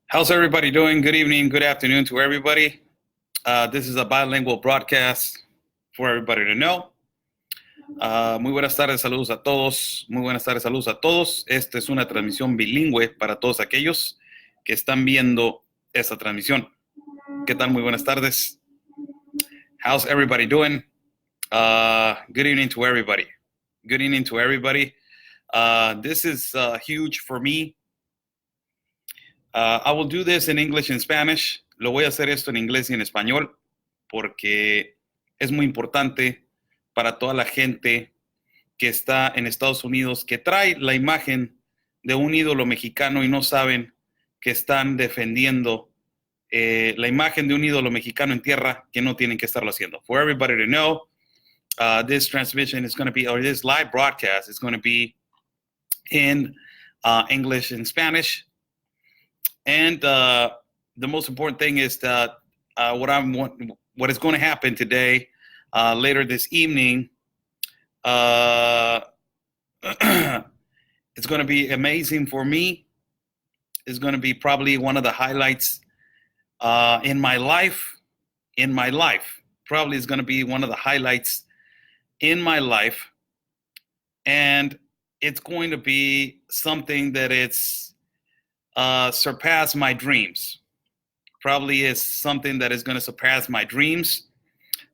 How's everybody doing? Good evening, good afternoon to everybody. This is a bilingual broadcast for everybody to know. Muy buenas tardes, saludos a todos. Muy buenas tardes, saludos a todos. Esta es una transmisión bilingüe para todos aquellos que están viendo esta transmisión. ¿Qué tal? Muy buenas tardes. How's everybody doing? Good evening to everybody. Good evening to everybody. This is huge for me. I will do this in English and Spanish. Lo voy a hacer esto en inglés y en español porque es muy importante para toda la gente que está en Estados Unidos, que trae la imagen de un ídolo mexicano y no saben que están defendiendo la imagen de un ídolo mexicano en tierra, que no tienen que estarlo haciendo. For everybody to know, this transmission is going to be, or this live broadcast is going to be in English and Spanish. And the most important thing is that what is going to happen today, later this evening, it's going to be amazing for me. It's going to be probably one of the highlights in my life. Probably is going to be one of the highlights in my life. And it's going to be something that it's surpass my dreams. Probably is something that is going to surpass my dreams.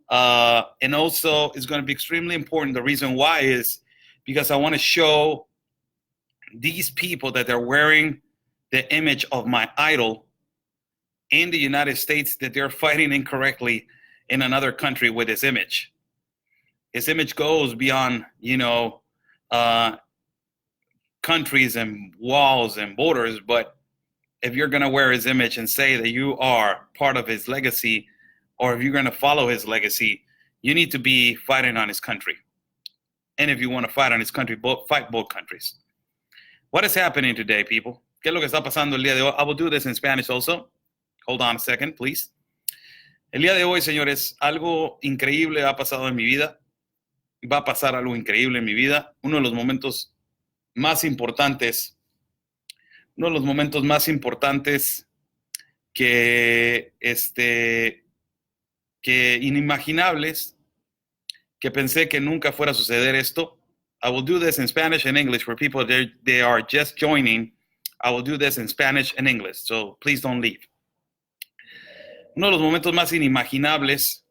And also it's going to be extremely important. The reason why is because I want to show these people that they're wearing the image of my idol in the United States, that they're fighting incorrectly in another country with his image. His image goes beyond, countries and walls and borders, but if you're going to wear his image and say that you are part of his legacy, or if you're going to follow his legacy, you need to be fighting on his country. And if you want to fight on his country, fight both countries. What is happening today, people? ¿Qué es lo que está pasando el día de hoy? I will do this in Spanish also. Hold on a second, please. El día de hoy, señores, algo increíble ha pasado en mi vida. Va a pasar algo increíble en mi vida. Uno de los momentos más importantes que inimaginables, que pensé que nunca fuera a suceder esto. I will do this in Spanish and English for people that they are just joining. I will do this in Spanish and English, so please don't leave. Uno de los momentos más inimaginables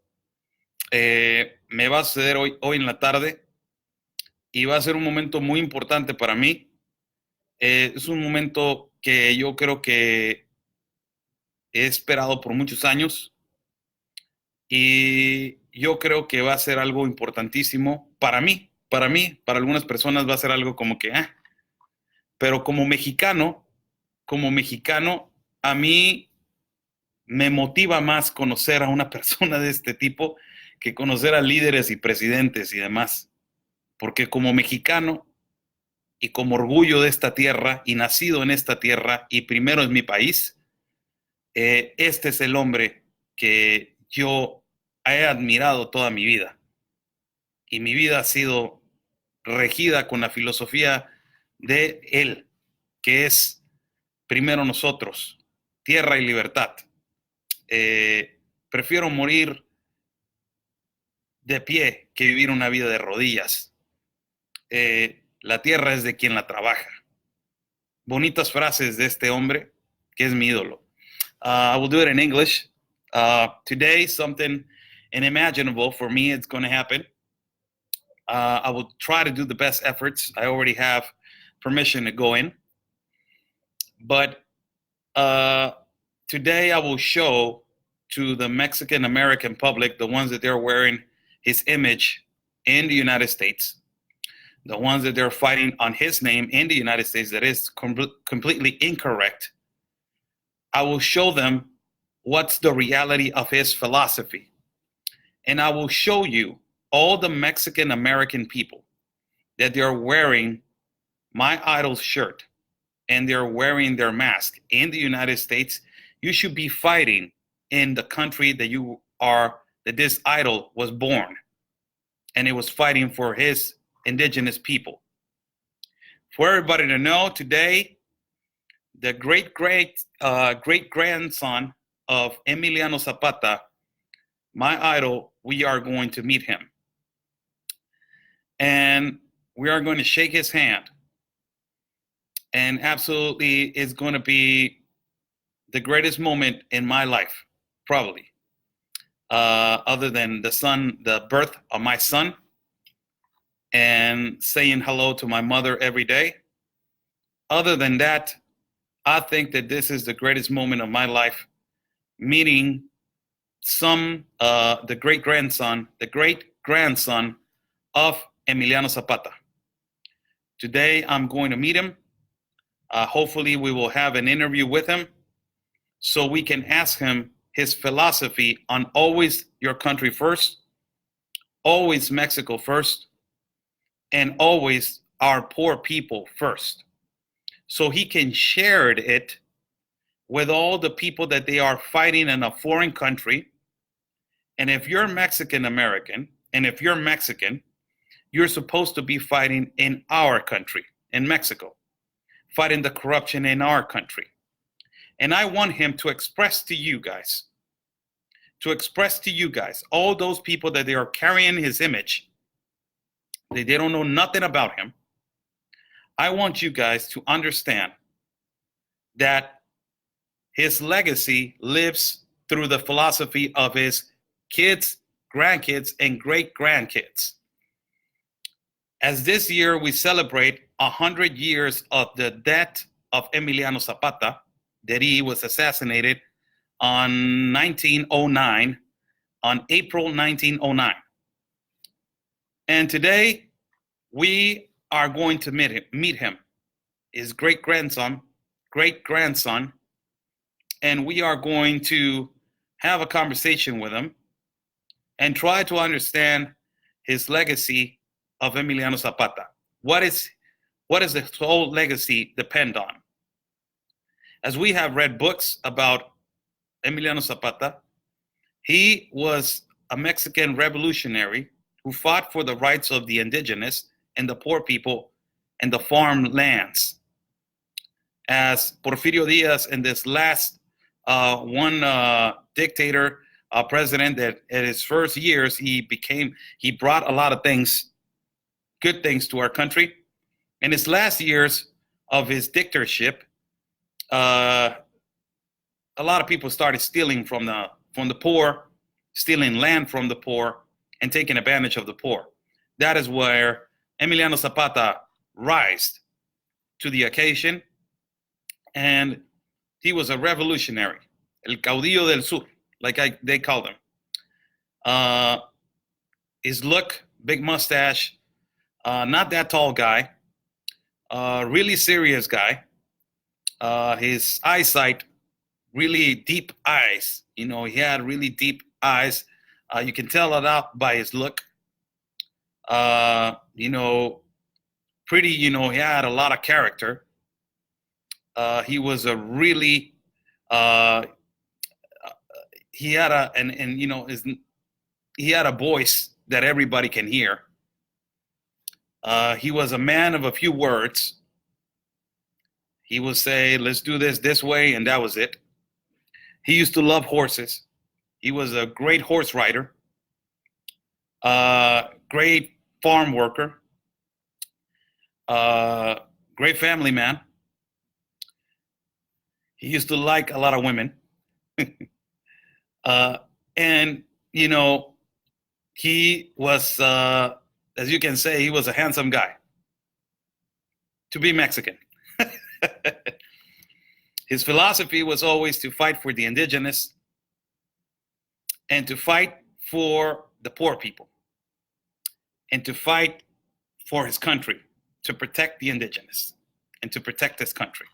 me va a suceder hoy en la tarde. Y va a ser un momento muy importante para mí. Es un momento que yo creo que he esperado por muchos años. Y yo creo que va a ser algo importantísimo para mí. Para algunas personas va a ser algo como que, Pero como mexicano, a mí me motiva más conocer a una persona de este tipo que conocer a líderes y presidentes y demás. Porque como mexicano y como orgullo de esta tierra y nacido en esta tierra y primero en mi país, este es el hombre que yo he admirado toda mi vida. Y mi vida ha sido regida con la filosofía de él, que es primero nosotros, tierra y libertad. Prefiero morir de pie que vivir una vida de rodillas. La tierra es de quien la trabaja. Bonitas frases de este hombre que es mi ídolo. I will do it in English. Today, something unimaginable for me is going to happen. I will try to do the best efforts. I already have permission to go in. But today I will show to the Mexican American public, the ones that they're wearing his image in the United States, the ones that they're fighting on his name in the United States that is completely incorrect. I will show them what's the reality of his philosophy. And I will show you all the Mexican American people that they're wearing my idol's shirt and they're wearing their mask in the United States. You should be fighting in the country that that this idol was born. And it was fighting for his indigenous people. For everybody to know, today, the great-grandson of Emiliano Zapata, my idol, we are going to meet him. And we are going to shake his hand. And absolutely, it's going to be the greatest moment in my life, probably. Other than the birth of my son, and saying hello to my mother every day. Other than that, I think that this is the greatest moment of my life, meeting the great-grandson of Emiliano Zapata. Today, I'm going to meet him. Hopefully, we will have an interview with him so we can ask him his philosophy on always your country first, always Mexico first, and always our poor people first. So he can share it with all the people that they are fighting in a foreign country. And if you're Mexican American, and if you're Mexican, you're supposed to be fighting in our country, in Mexico, fighting the corruption in our country. And I want him to express to you guys, all those people that they are carrying his image, they don't know nothing about him. I want you guys to understand that his legacy lives through the philosophy of his kids, grandkids, and great-grandkids. As this year we celebrate 100 years of the death of Emiliano Zapata, that he was assassinated on 1909, on April 1909. And today, we are going to meet him, his great-grandson, and we are going to have a conversation with him and try to understand his legacy of Emiliano Zapata. What does the whole legacy depend on? As we have read books about Emiliano Zapata, he was a Mexican revolutionary who fought for the rights of the indigenous and the poor people and the farmlands. As Porfirio Diaz, in this last dictator, president, that in his first years, he brought a lot of things, good things to our country. In his last years of his dictatorship, a lot of people started stealing from the poor, stealing land from the poor, and taking advantage of the poor. That is where Emiliano Zapata rised to the occasion, and he was a revolutionary, el caudillo del sur, like they called him. His look, big mustache, not that tall guy, really serious guy. His eyesight, really deep eyes. He had really deep eyes. You can tell it out by his look. Pretty, he had a lot of character. He was a really, he had a voice that everybody can hear. He was a man of a few words. He would say, let's do this way, and that was it. He used to love horses. He was a great horse rider, great farm worker, great family man. He used to like a lot of women. And, he was, as you can say, he was a handsome guy to be Mexican. His philosophy was always to fight for the indigenous and to fight for the poor people and to fight for his country, to protect the indigenous and to protect his country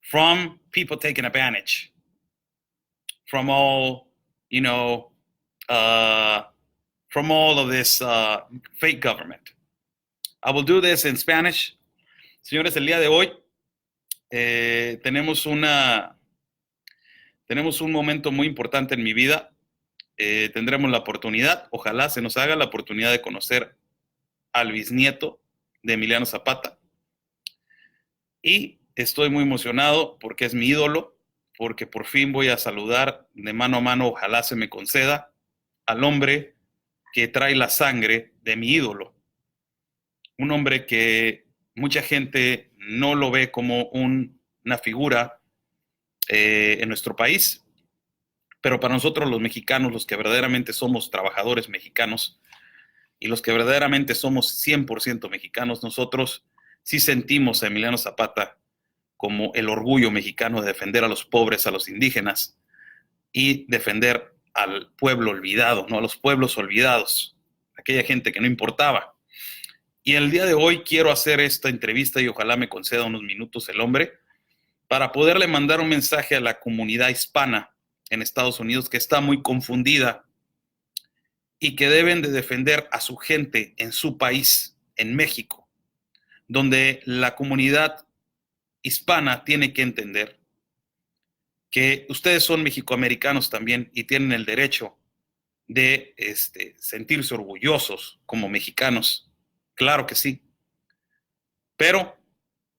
from people taking advantage, from all, from all of this fake government. I will do this in Spanish. Señores, el día de hoy tenemos un momento muy importante en mi vida. Tendremos la oportunidad, ojalá se nos haga la oportunidad de conocer al bisnieto de Emiliano Zapata. Y estoy muy emocionado porque es mi ídolo, porque por fin voy a saludar de mano a mano, ojalá se me conceda, al hombre que trae la sangre de mi ídolo. Un hombre que mucha gente no lo ve como una figura en nuestro país, pero para nosotros los mexicanos, los que verdaderamente somos trabajadores mexicanos y los que verdaderamente somos 100% mexicanos, nosotros sí sentimos a Emiliano Zapata como el orgullo mexicano de defender a los pobres, a los indígenas y defender al pueblo olvidado, ¿no? A los pueblos olvidados, aquella gente que no importaba. Y el día de hoy quiero hacer esta entrevista y ojalá me conceda unos minutos el hombre para poderle mandar un mensaje a la comunidad hispana en Estados Unidos que está muy confundida y que deben de defender a su gente en su país, en México, donde la comunidad hispana tiene que entender que ustedes son mexicoamericanos también y tienen el derecho de sentirse orgullosos como mexicanos. Claro que sí. Pero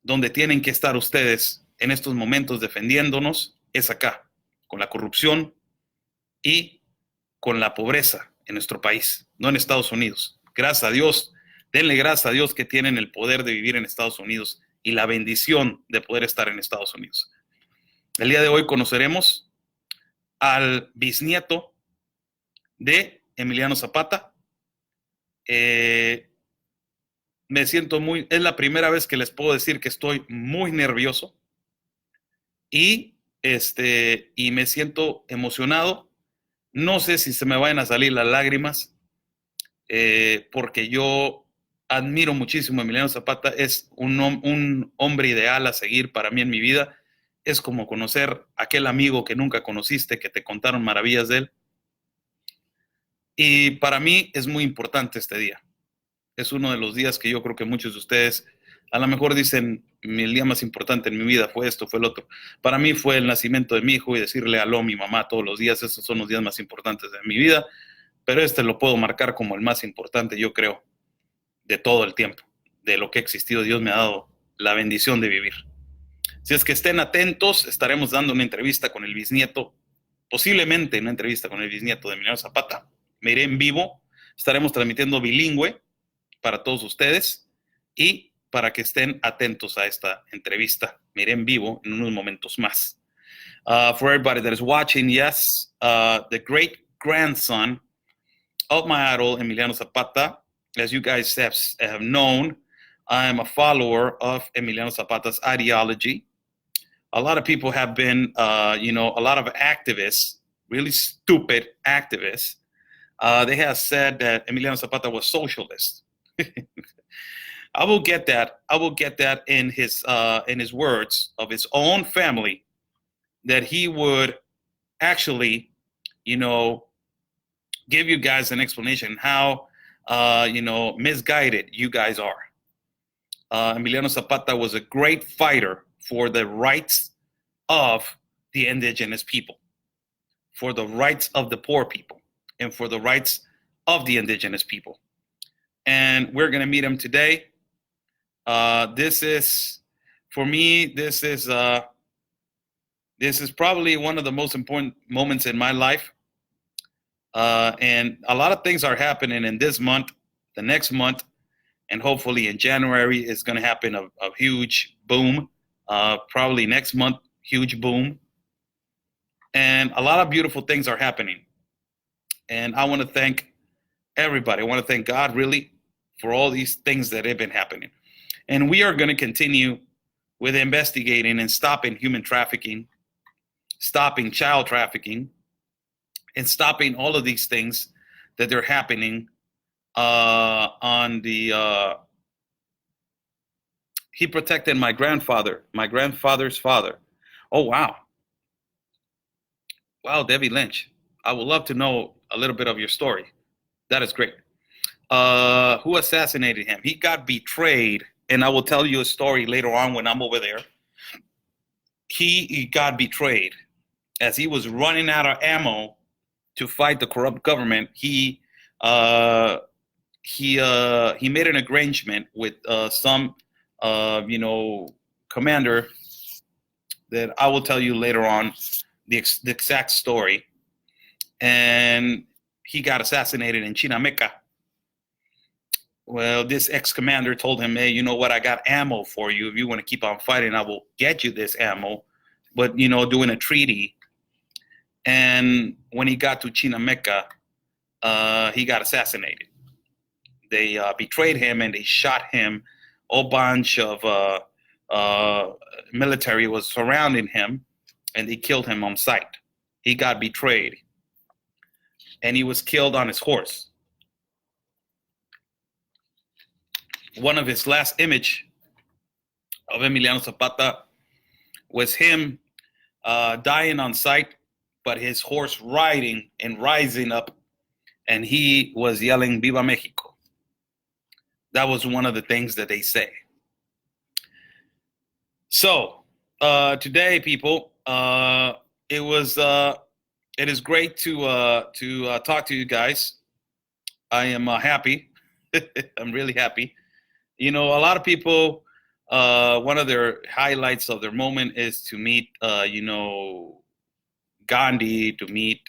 donde tienen que estar ustedes en estos momentos defendiéndonos es acá, con la corrupción y con la pobreza en nuestro país, no en Estados Unidos. Gracias a Dios, denle gracias a Dios que tienen el poder de vivir en Estados Unidos y la bendición de poder estar en Estados Unidos. El día de hoy conoceremos al bisnieto de Emiliano Zapata. Me siento es la primera vez que les puedo decir que estoy muy nervioso y me siento emocionado. No sé si se me vayan a salir las lágrimas, porque yo admiro muchísimo a Emiliano Zapata. Es un hombre ideal a seguir para mí en mi vida. Es como conocer a aquel amigo que nunca conociste, que te contaron maravillas de él. Y para mí es muy importante este día. Es uno de los días que yo creo que muchos de ustedes a lo mejor dicen, el día más importante en mi vida fue esto, fue el otro. Para mí fue el nacimiento de mi hijo y decirle aló a mi mamá todos los días. Esos son los días más importantes de mi vida, pero lo puedo marcar como el más importante, yo creo, de todo el tiempo, de lo que ha existido. Dios me ha dado la bendición de vivir. Si es que estén atentos, estaremos dando una entrevista con el bisnieto, posiblemente una entrevista con el bisnieto de Emiliano Zapata. Me iré en vivo, estaremos transmitiendo bilingüe para todos ustedes y para que estén atentos a esta entrevista. Me iré en vivo en unos momentos más. For everybody that is watching, yes, the great grandson of my idol, Emiliano Zapata. As you guys have known, I am a follower of Emiliano Zapata's ideology. A lot of people have been, a lot of activists, really stupid activists, they have said that Emiliano Zapata was socialist. I will get that. I will get that in his words of his own family, that he would actually, give you guys an explanation how, misguided you guys are. Emiliano Zapata was a great fighter for the rights of the indigenous people, for the rights of the poor people, and for the rights of the indigenous people. And we're going to meet him today. This is probably one of the most important moments in my life. And a lot of things are happening in this month, the next month, and hopefully in January is going to happen a huge boom. Probably next month, huge boom. And a lot of beautiful things are happening. And I want to thank everybody. I want to thank God, really, for all these things that have been happening. And we are going to continue with investigating and stopping human trafficking, stopping child trafficking, and stopping all of these things that are happening he protected my grandfather's father. Oh, wow. Wow, Debbie Lynch. I would love to know a little bit of your story. That is great. Who assassinated him? He got betrayed, and I will tell you a story later on when I'm over there. He got betrayed as he was running out of ammo to fight the corrupt government. He he made an arrangement with some commander that I will tell you later on the exact story. And he got assassinated in Chinameca. Well, this ex-commander told him, hey, you know what? I got ammo for you. If you want to keep on fighting, I will get you this ammo. But, doing a treaty. And when he got to Chinameca, he got assassinated. They betrayed him and they shot him. A bunch of military was surrounding him, and they killed him on sight. He got betrayed, and he was killed on his horse. One of his last image of Emiliano Zapata was him dying on sight, but his horse riding and rising up, and he was yelling, Viva Mexico. That was one of the things that they say. So today, people, it is great to talk to you guys. I am happy. I'm really happy. A lot of people, one of their highlights of their moment is to meet, Gandhi, to meet,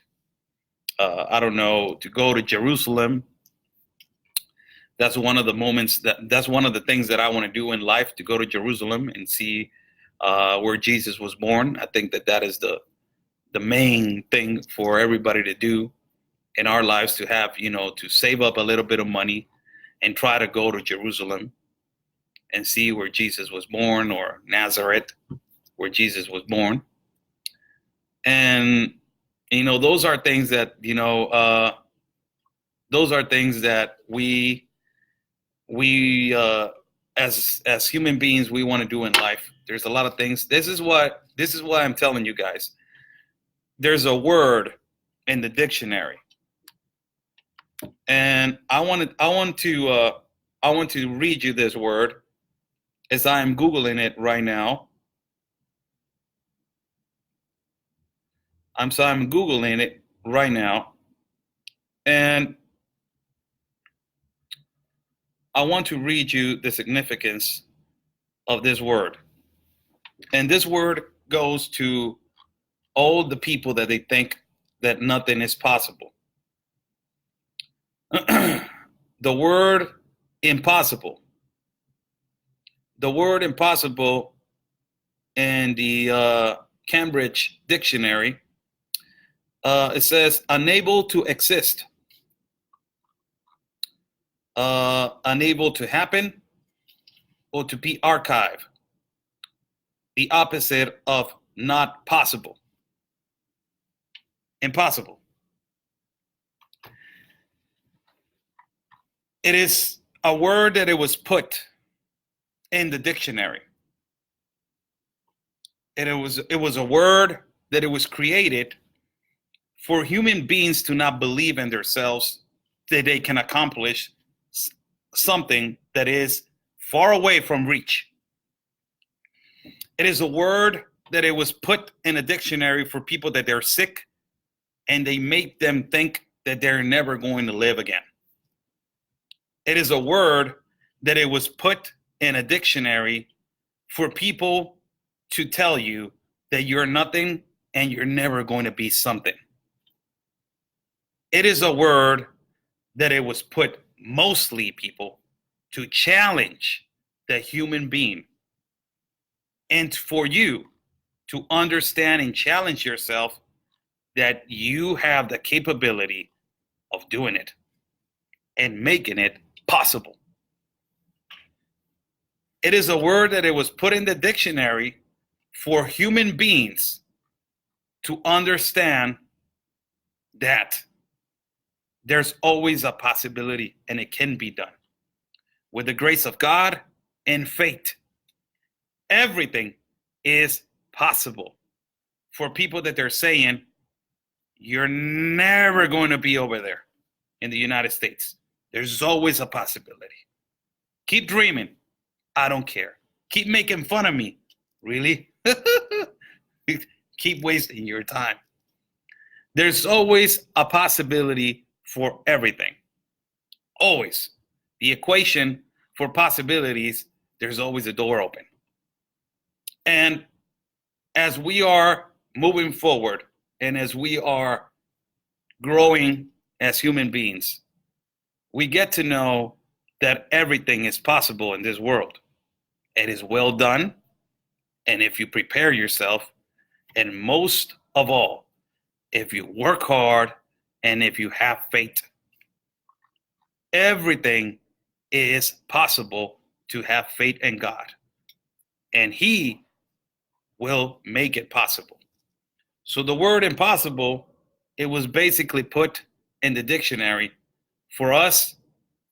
to go to Jerusalem. That's one of the moments that's one of the things that I want to do in life, to go to Jerusalem and see where Jesus was born. I think that is the main thing for everybody to do in our lives, to have, to save up a little bit of money and try to go to Jerusalem and see where Jesus was born, or Nazareth, where Jesus was born. And, those are things that, we as human beings, we want to do in life. There's a lot of things. This is what I'm telling you guys. There's a word in the dictionary, and I want to read you this word as I'm Googling it right now. I'm Googling it right now, and I want to read you the significance of this word. And this word goes to all the people that they think that nothing is possible. The word impossible. The word impossible in the Cambridge Dictionary, it says unable to exist, unable to happen, or to be archived. The opposite of not possible. Impossible. It is a word that it was put in the dictionary. And it was a word that it was created for human beings to not believe in themselves that they can accomplish something that is far away from reach. It is a word that it was put in a dictionary for people that they're sick, and they make them think that they're never going to live again. It is a word that it was put in a dictionary for people to tell you that you're nothing and you're never going to be something. It is a word that it was put, mostly, people, to challenge the human being, and for you to understand and challenge yourself that you have the capability of doing it and making it possible. It is a word that it was put in the dictionary for human beings to understand that there's always a possibility and it can be done. With the grace of God and faith, everything is possible. For people that they're saying, you're never going to be over there in the United States. There's always a possibility. Keep dreaming. I don't care. Keep making fun of me. Really? Keep wasting your time. There's always a possibility for everything. Always. the equation for possibilities, there's always a door open. And as we are moving forward and as we are growing as human beings, we get to know that everything is possible in this world. It is well done. And if you prepare yourself, and most of all, if you work hard and if you have faith, everything is possible to have faith in God. And He will make it possible. So the word impossible, it was basically put in the dictionary for us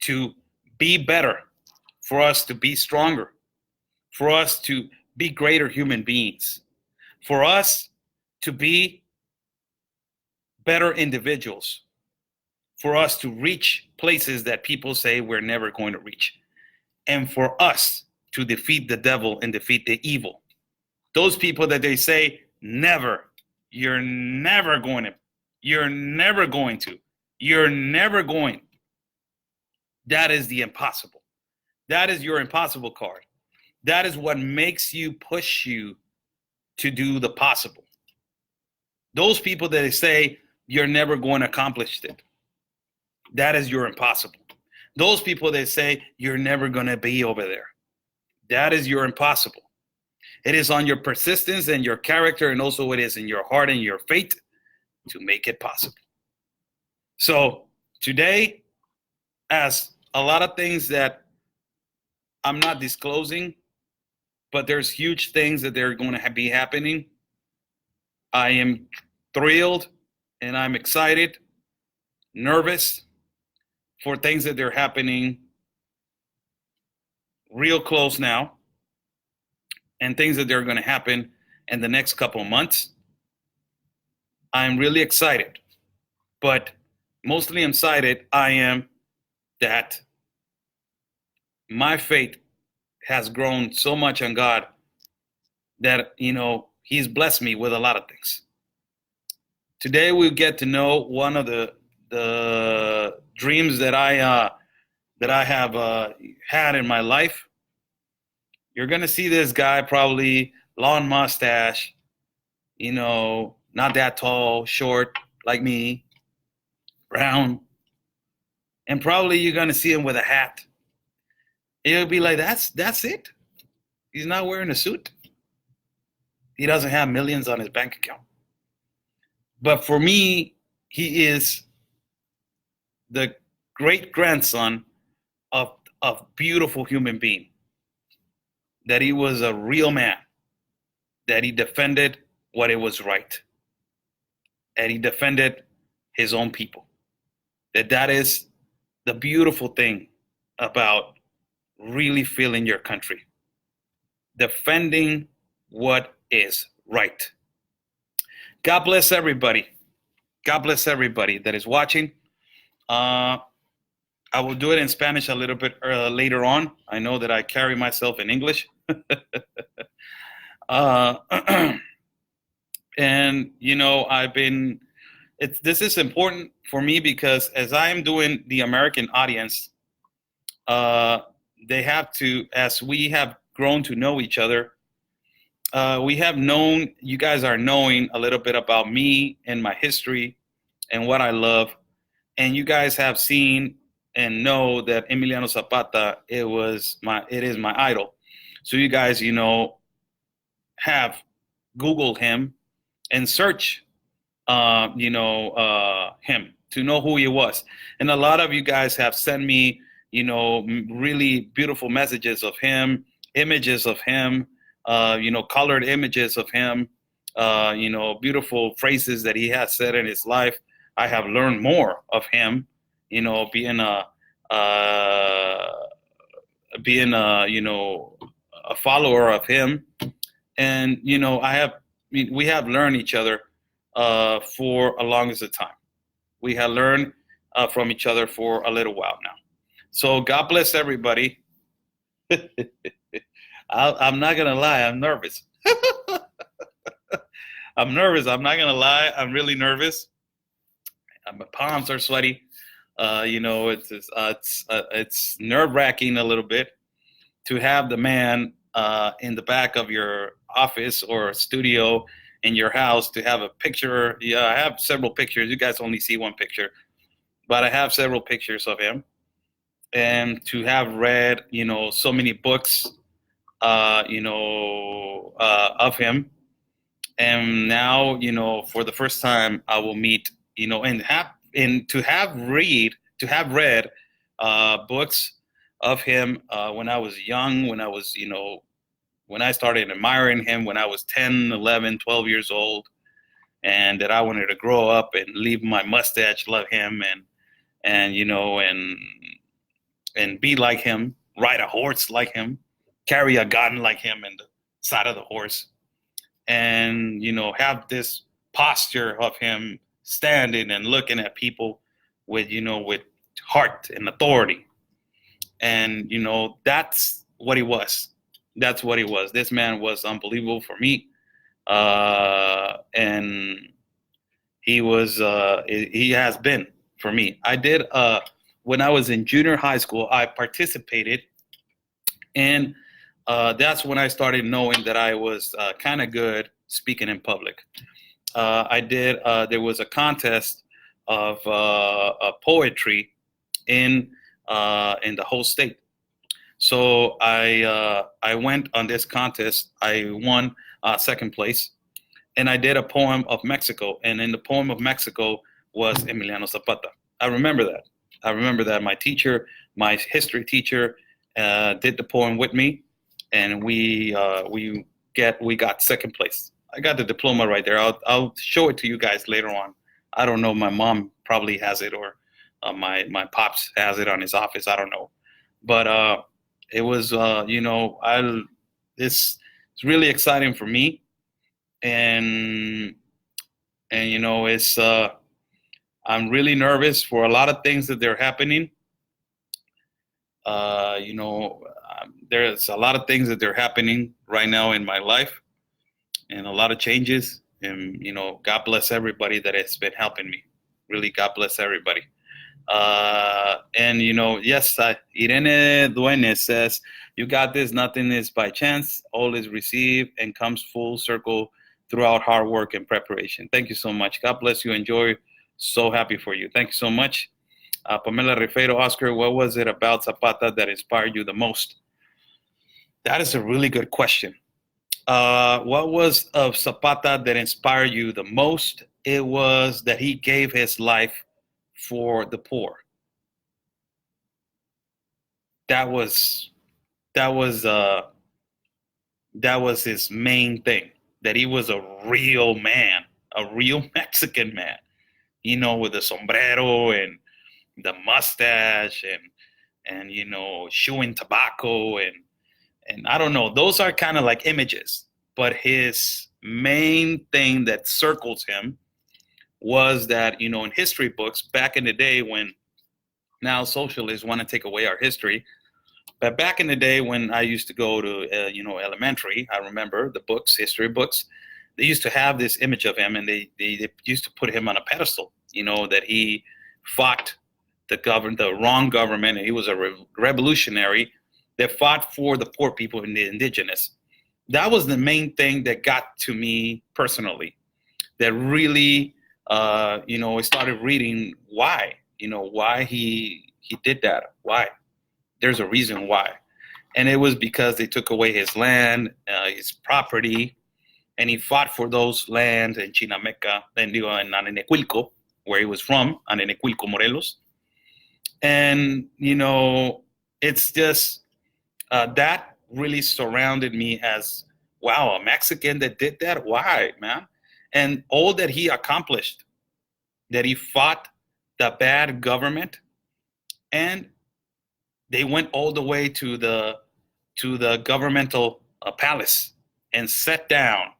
to be better, for us to be stronger, for us to be greater human beings, for us to be better individuals, for us to reach places that people say we're never going to reach, and for us to defeat the devil and defeat the evil. Those people that they say, never, you're never going to, you're never going to, you're never going. That is the impossible. That is your impossible card. That is what makes you push you to do the possible. Those people that they say you're never going to accomplish it, that is your impossible. Those people that say you're never going to be over there, that is your impossible. It is on your persistence and your character, and also it is in your heart and your faith to make it possible. So today, as a lot of things that I'm not disclosing, but there's huge things that they're going to be happening. I am thrilled and I'm excited, nervous for things that are happening real close now and things that are going to happen in the next couple of months. I'm really excited, but mostly excited I am that my faith has grown so much on God that, He's blessed me with a lot of things. Today we get to know one of the dreams that I have had in my life. You're gonna see this guy, probably long mustache, not that tall, short like me, brown, and probably you're gonna see him with a hat. It'll be like, that's it. He's not wearing a suit. He doesn't have millions on his bank account. But for me, he is the great grandson of a beautiful human being. That he was a real man. That he defended what it was right. And he defended his own people. That is the beautiful thing about really feeling your country. Defending what is right. God bless everybody. God bless everybody that is watching. I will do it in Spanish a little bit later on. I know that I carry myself in English. And, this is important for me because as I am doing the American audience, they have to, as we have grown to know each other, you guys are knowing a little bit about me and my history and what I love. And you guys have seen and know that Emiliano Zapata, it is my idol. So you guys, have Googled him and search, him to know who he was. And a lot of you guys have sent me, really beautiful messages of him, images of him, colored images of him, beautiful phrases that he has said in his life. I have learned more of him, being a follower of him. And, we have learned each other for a longest of time. We have learned from each other for a little while now. So God bless everybody. I'm not going to lie. I'm nervous. I'm nervous. I'm not going to lie. I'm really nervous. My palms are sweaty. It's nerve-wracking a little bit to have the man in the back of your office or studio in your house, to have a picture. Yeah, I have several pictures. You guys only see one picture, but I have several pictures of him. And to have read, so many books, of him. And now, for the first time, I will meet, to have read books of him when I was young, when I started admiring him when I was 10, 11, 12 years old, and that I wanted to grow up and leave my mustache, love him, and be like him, ride a horse like him, carry a gun like him in the side of the horse, and have this posture of him standing and looking at people with heart and authority. And that's what he was. That's what he was. This man was unbelievable for me. And he has been for me. I did, when I was in junior high school, I participated, and that's when I started knowing that I was kind of good speaking in public. There was a contest of poetry in the whole state. So I went on this contest. I won second place, and I did a poem of Mexico. And in the poem of Mexico was Emiliano Zapata. I remember that. My teacher, my history teacher, did the poem with me, and we got second place. I got the diploma right there. I'll show it to you guys later on. I don't know. My mom probably has it, or my pops has it on his office. I don't know, but it was it's really exciting for me, and it's I'm really nervous for a lot of things that they're happening. There's a lot of things that they're happening right now in my life, and a lot of changes. And God bless everybody that has been helping me. Really, God bless everybody. And yes, Irene Duenes says, "You got this. Nothing is by chance. All is received and comes full circle throughout hard work and preparation." Thank you so much. God bless you. Enjoy. So happy for you. Thank you so much. Pamela Rifero, Oscar, what was it about Zapata that inspired you the most? That is a really good question. What was of Zapata that inspired you the most? It was that he gave his life for the poor. That was his main thing. That he was a real man, a real Mexican man, with the sombrero and the mustache, and chewing tobacco, and I don't know. Those are kind of like images, but his main thing that circles him was that in history books back in the day, when now socialists want to take away our history, but back in the day when I used to go to elementary, I remember the books, history books, they used to have this image of him, and they used to put him on a pedestal, that he fought the wrong government, and he was a revolutionary that fought for the poor people and the indigenous. That was the main thing that got to me personally, that really I started reading why he did that. Why? There's a reason why. And it was because they took away his land, his property, and he fought for those lands in Chinameca, in Anenecuilco, where he was from, Anenecuilco, Morelos. And, it's just that really surrounded me as, wow, a Mexican that did that? Why, man? And all that he accomplished, that he fought the bad government, and they went all the way to the governmental palace and sat down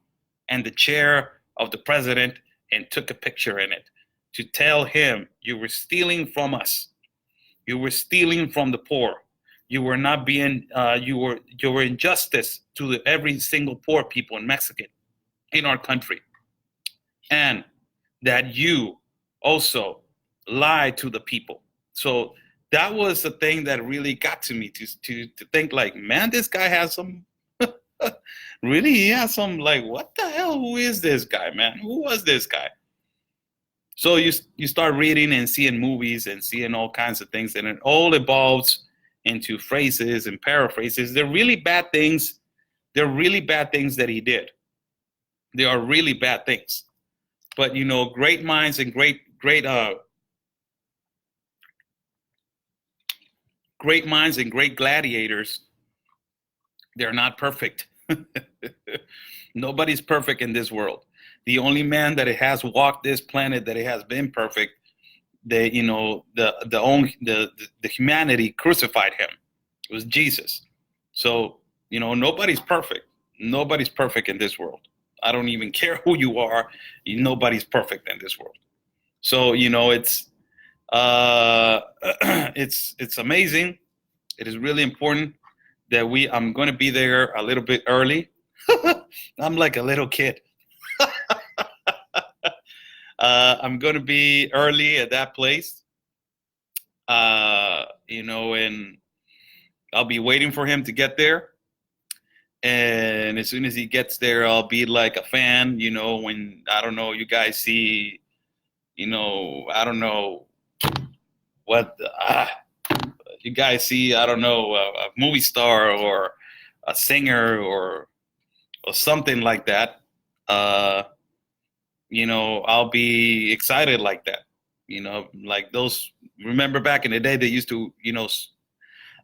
in the chair of the president and took a picture in it to tell him, you were stealing from us. You were stealing from the poor. You were not being, you were injustice to every single poor people in our country. And that you also lied to the people. So that was the thing that really got to me to think like, man, this guy has some really, he has some like, what the hell? Who is this guy, man? Who was this guy? So you start reading and seeing movies and seeing all kinds of things, and it all evolves into phrases and paraphrases. They're really bad things. They're really bad things that he did. They are really bad things. But you know, great minds and great minds and great gladiators, they're not perfect. Nobody's perfect in this world. The only man that has walked this planet that it has been perfect, the you know the humanity crucified him. It was Jesus. So you know nobody's perfect. Nobody's perfect in this world. I don't even care who you are. Nobody's perfect in this world. So you know uh, it's amazing. It is really important that I'm going to be there a little bit early. I'm like a little kid. I'm going to be early at that place. You know, and I'll be waiting for him to get there. And as soon as he gets there, I'll be like a fan. You know, when I don't know, you guys see, you know, I don't know what you guys see. I don't know, a movie star or a singer or something like that. You know, I'll be excited like that. You know, like those. Remember back in the day, they used to, you know,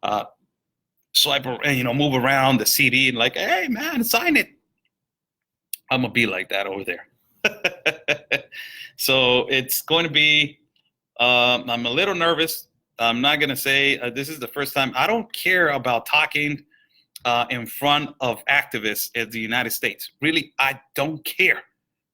uh, swipe and you know move around the CD and like, hey man, sign it. I'm gonna be like that over there. So it's going to be. I'm a little nervous. I'm not gonna say this is the first time. I don't care about talking in front of activists in the United States. Really, I don't care.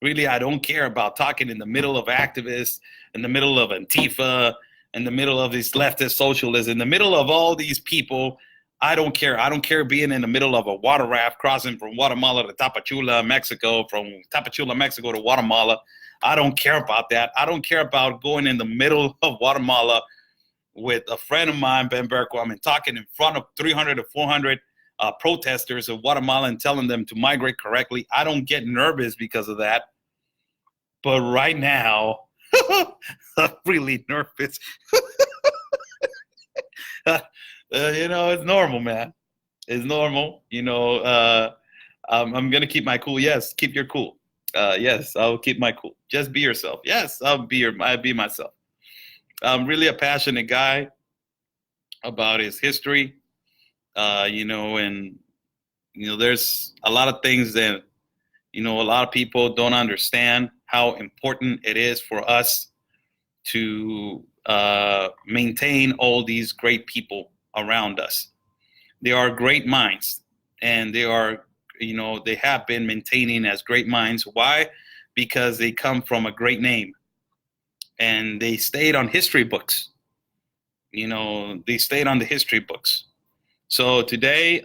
Really, I don't care about talking in the middle of activists, in the middle of Antifa, in the middle of these leftist socialists, in the middle of all these people. I don't care. I don't care being in the middle of a water raft crossing from Guatemala to Tapachula, Mexico, from Tapachula, Mexico to Guatemala. I don't care about that. I don't care about going in the middle of Guatemala with a friend of mine, Ben Berquam, and talking in front of 300 to 400 protesters of Guatemala and telling them to migrate correctly. I don't get nervous because of that. But right now, I'm really nervous. You know, it's normal, man. It's normal. You know, I'm going to keep my cool. Yes, keep your cool. Yes, I'll keep my cool. Just be yourself. Yes, I'll be myself. I'm really a passionate guy about his history. You know, and you know, there's a lot of things that you know a lot of people don't understand how important it is for us to maintain all these great people around us. They are great minds, and they are, you know, they have been maintaining as great minds. Why? Because they come from a great name, and they stayed on history books. You know, they stayed on the history books. So today,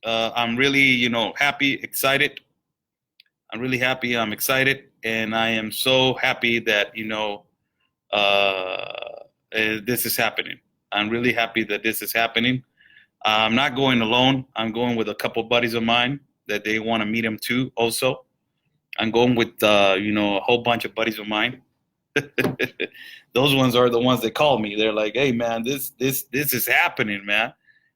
I'm really, you know, happy, excited. I'm really happy. I'm excited, and I am so happy that you know this is happening. I'm really happy that this is happening. I'm not going alone. I'm going with a couple buddies of mine that they want to meet him too. Also, I'm going with you know a whole bunch of buddies of mine. Those ones are the ones that call me. They're like, "Hey, man, this is happening, man.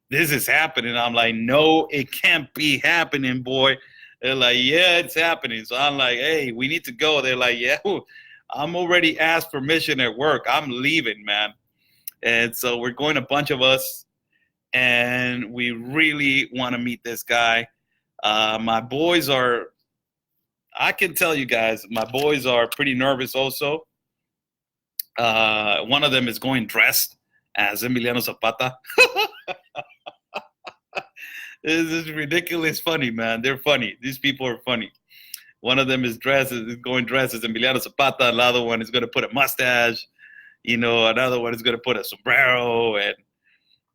This is happening." I'm like, "No, it can't be happening, boy." They're like, "Yeah, it's happening." So I'm like, "Hey, we need to go." They're like, "Yeah, I'm already asked permission at work. I'm leaving, man." And so we're going, a bunch of us, and we really want to meet this guy. My boys are, I can tell you guys, my boys are pretty nervous also. One of them is going dressed as Emiliano Zapata. This is ridiculous funny, man. They're funny. These people are funny. One of them is going dressed as Emiliano Zapata. Another one is going to put a mustache. You know, another one is going to put a sombrero,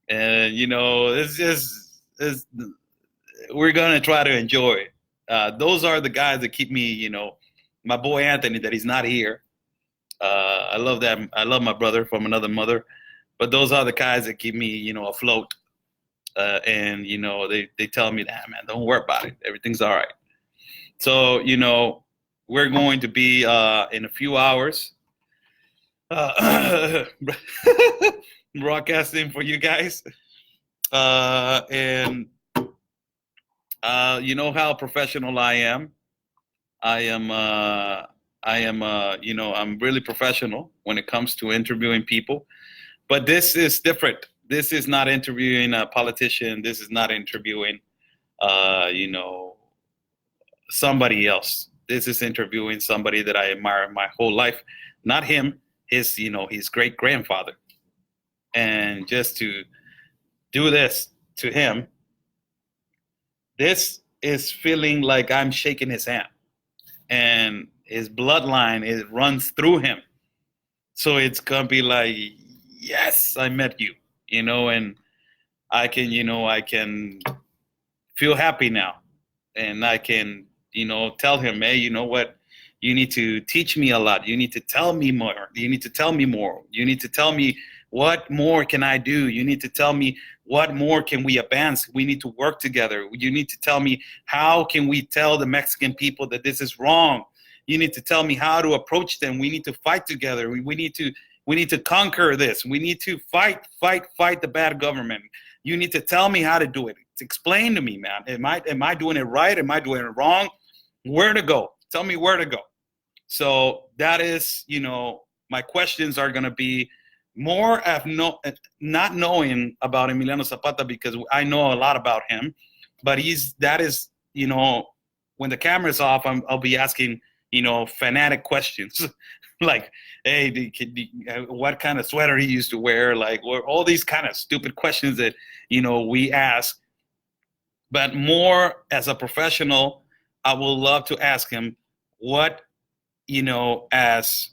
and you know, we're going to try to enjoy. Those are the guys that keep me, you know, my boy Anthony, that he's not here. I love that. I love my brother from another mother, but those are the guys that keep me, afloat. And they tell me that, man, don't worry about it. Everything's all right. So we're going to be in a few hours uh, broadcasting for you guys, and you know how professional I am. I am. I'm really professional when it comes to interviewing people. But this is different. This is not interviewing a politician. This is not interviewing, uh, you know, somebody else. This is interviewing somebody that I admire my whole life. Not him, his great grandfather. And just to do this to him, this is feeling like I'm shaking his hand, and his bloodline runs through him. So it's gonna be like, yes, I met you, and I can feel happy now, and I can, tell him, hey, you know what? You need to teach me a lot. You need to tell me more. You need to tell me more. You need to tell me what more can I do. You need to tell me what more can we advance. We need to work together. You need to tell me how can we tell the Mexican people that this is wrong. You need to tell me how to approach them. We need to fight together. We need to conquer this. We need to fight the bad government. You need to tell me how to do it. Explain to me, man. Am I doing it right? Am I doing it wrong? Where to go? Tell me where to go. So that is, my questions are going to be more of not knowing about Emiliano Zapata, because I know a lot about him, but when the camera's off, I'll be asking, fanatic questions like, hey, what kind of sweater he used to wear, like all these kind of stupid questions that, we ask. But more as a professional, I would love to ask him what, as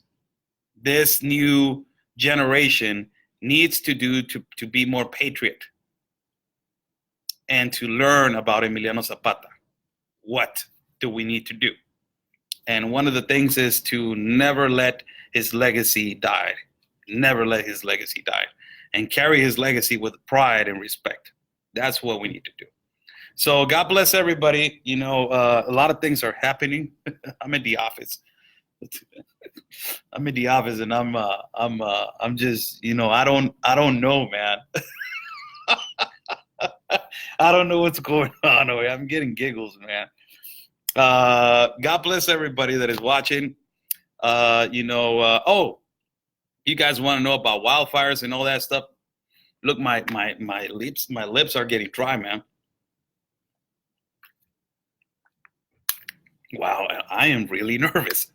this new generation needs to do to be more patriot and to learn about Emiliano Zapata. What do we need to do? And one of the things is to never let his legacy die. Never let his legacy die. And carry his legacy with pride and respect. That's what we need to do. So God bless everybody. A lot of things are happening. I'm in the office. I'm in the office, and I'm just, I don't know, man. I don't know what's going on. I'm getting giggles, man. God bless everybody that is watching. You guys want to know about wildfires and all that stuff? Look, my lips are getting dry, man. Wow, I am really nervous.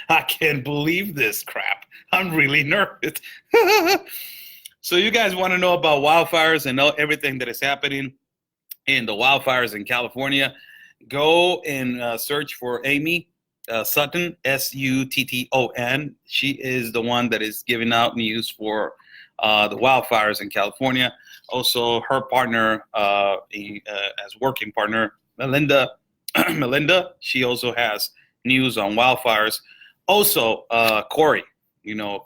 I can't believe this crap. I'm really nervous. So you guys want to know about wildfires and everything that is happening in the wildfires in California? Go and search for Amy Sutton, Sutton. She is the one that is giving out news for the wildfires in California. Also, her partner, as working partner, Melinda, she also has news on wildfires. Also, Corey,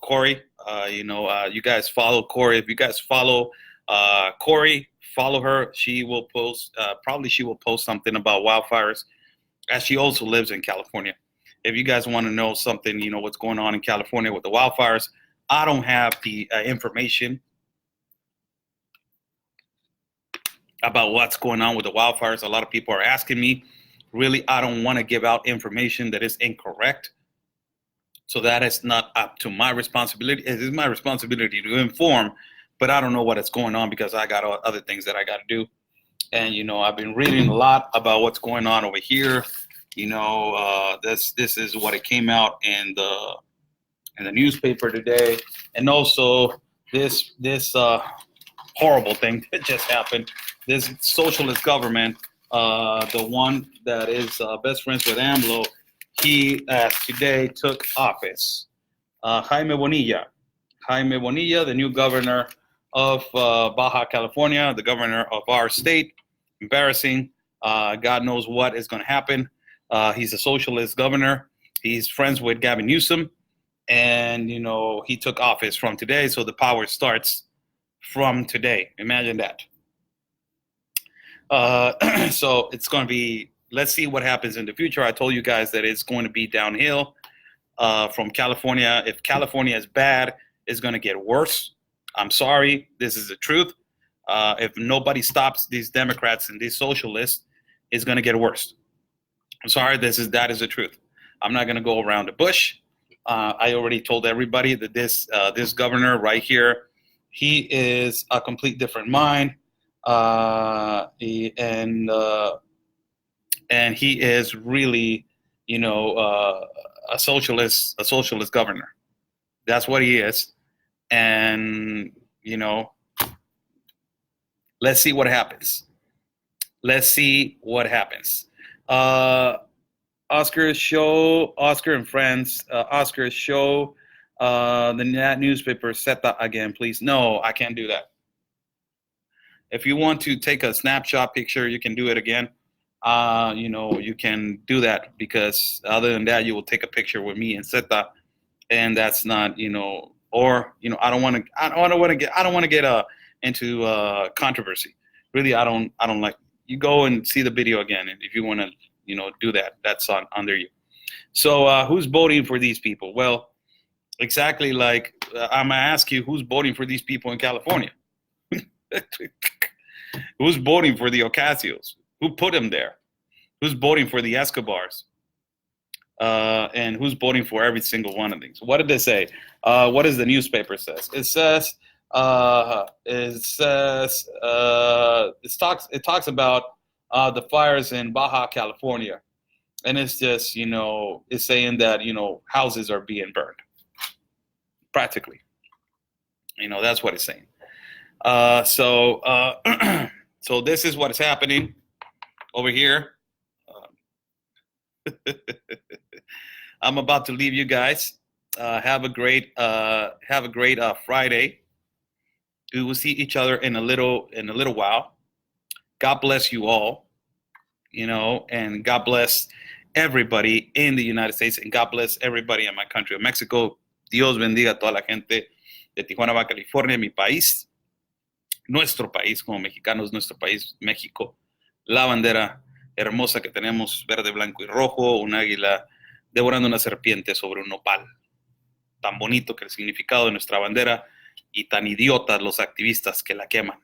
Corey, you guys follow Corey. If you guys follow Corey, follow her. She will post, she will post something about wildfires, as she also lives in California. If you guys want to know something, what's going on in California with the wildfires, I don't have the information about what's going on with the wildfires. A lot of people are asking me. Really, I don't want to give out information that is incorrect. So that is not up to my responsibility. It is my responsibility to inform, but I don't know what is going on because I got other things that I got to do. And, I've been reading a lot about what's going on over here. This is what it came out in the newspaper today. And also this horrible thing that just happened. This socialist government, the one that is best friends with AMLO, he today took office. Jaime Bonilla, the new governor of Baja California, the governor of our state. Embarrassing. God knows what is going to happen. He's a socialist governor. He's friends with Gavin Newsom. And, he took office from today, so the power starts from today. Imagine that. So it's going to be, let's see what happens in the future. I told you guys that it's going to be downhill from California. If California is bad, it's going to get worse. I'm sorry. This is the truth. If nobody stops these Democrats and these socialists, it's going to get worse. I'm sorry. That is the truth. I'm not going to go around the bush. I already told everybody that this governor right here, he is a complete different mind, and he is really, a socialist governor. That's what he is, and let's see what happens. Oscar's show, Oscar and friends, Oscar's show, the newspaper set that again, please. No, I can't do that. If you want to take a snapshot picture, you can do it again. You can do that, because other than that, you will take a picture with me and set that, and that's not, or I don't want to get into controversy. Really, I don't like. You go and see the video again, and if you want to, do that, that's under you. So who's voting for these people? Well, exactly like I'm gonna ask you, who's voting for these people in California? Who's voting for the Ocasios? Who put them there? Who's voting for the Escobars? And who's voting for every single one of these? What did they say? What does the newspaper says? It talks about the fires in Baja California, and it's just it's saying that houses are being burned, practically. That's what it's saying. So this is what is happening over here. I'm about to leave you guys. Have a great Friday. We will see each other in a little while. God bless you all, and God bless everybody in the United States, and God bless everybody in my country of Mexico. Dios bendiga a toda la gente de Tijuana, Baja California, mi país, nuestro país como mexicanos, nuestro país, México. La bandera hermosa que tenemos, verde, blanco y rojo, un águila devorando una serpiente sobre un nopal. Tan bonito que el significado de nuestra bandera, y tan idiotas los activistas que la queman.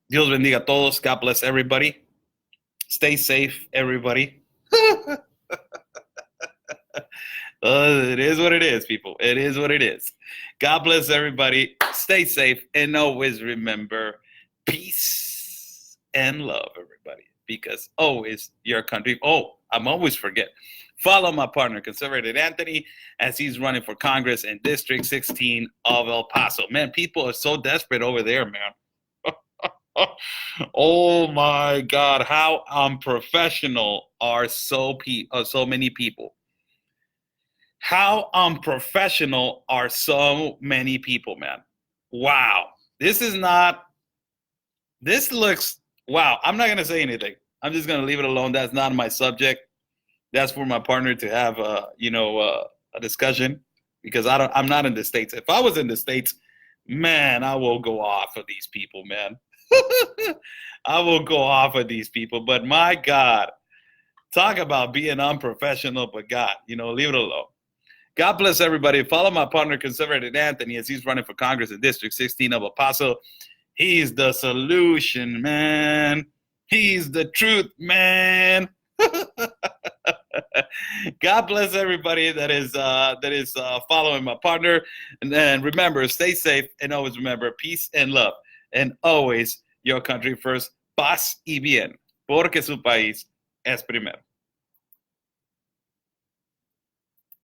Dios bendiga a todos. God bless everybody. Stay safe, everybody. It is what it is, people. It is what it is. God bless everybody. Stay safe, and always remember peace and love, everybody, because always your country. Oh, I'm always forget. Follow my partner, Conservative Anthony, as he's running for Congress in District 16 of El Paso. Man, people are so desperate over there, man. Oh my God, how unprofessional are so many people. How unprofessional are so many people, man. Wow. This looks, wow. I'm not going to say anything. I'm just going to leave it alone. That's not my subject. That's for my partner to have, a discussion, because I'm not in the States. If I was in the States, man, I will go off of these people, man. I will go off of these people. But my God, talk about being unprofessional, but God, leave it alone. God bless everybody. Follow my partner, Conservative Anthony, as he's running for Congress in District 16 of El Paso. He's the solution, man. He's the truth, man. God bless everybody that is following my partner. And then remember, stay safe, and always remember peace and love. And always your country first. Paz y bien. Porque su país es primero.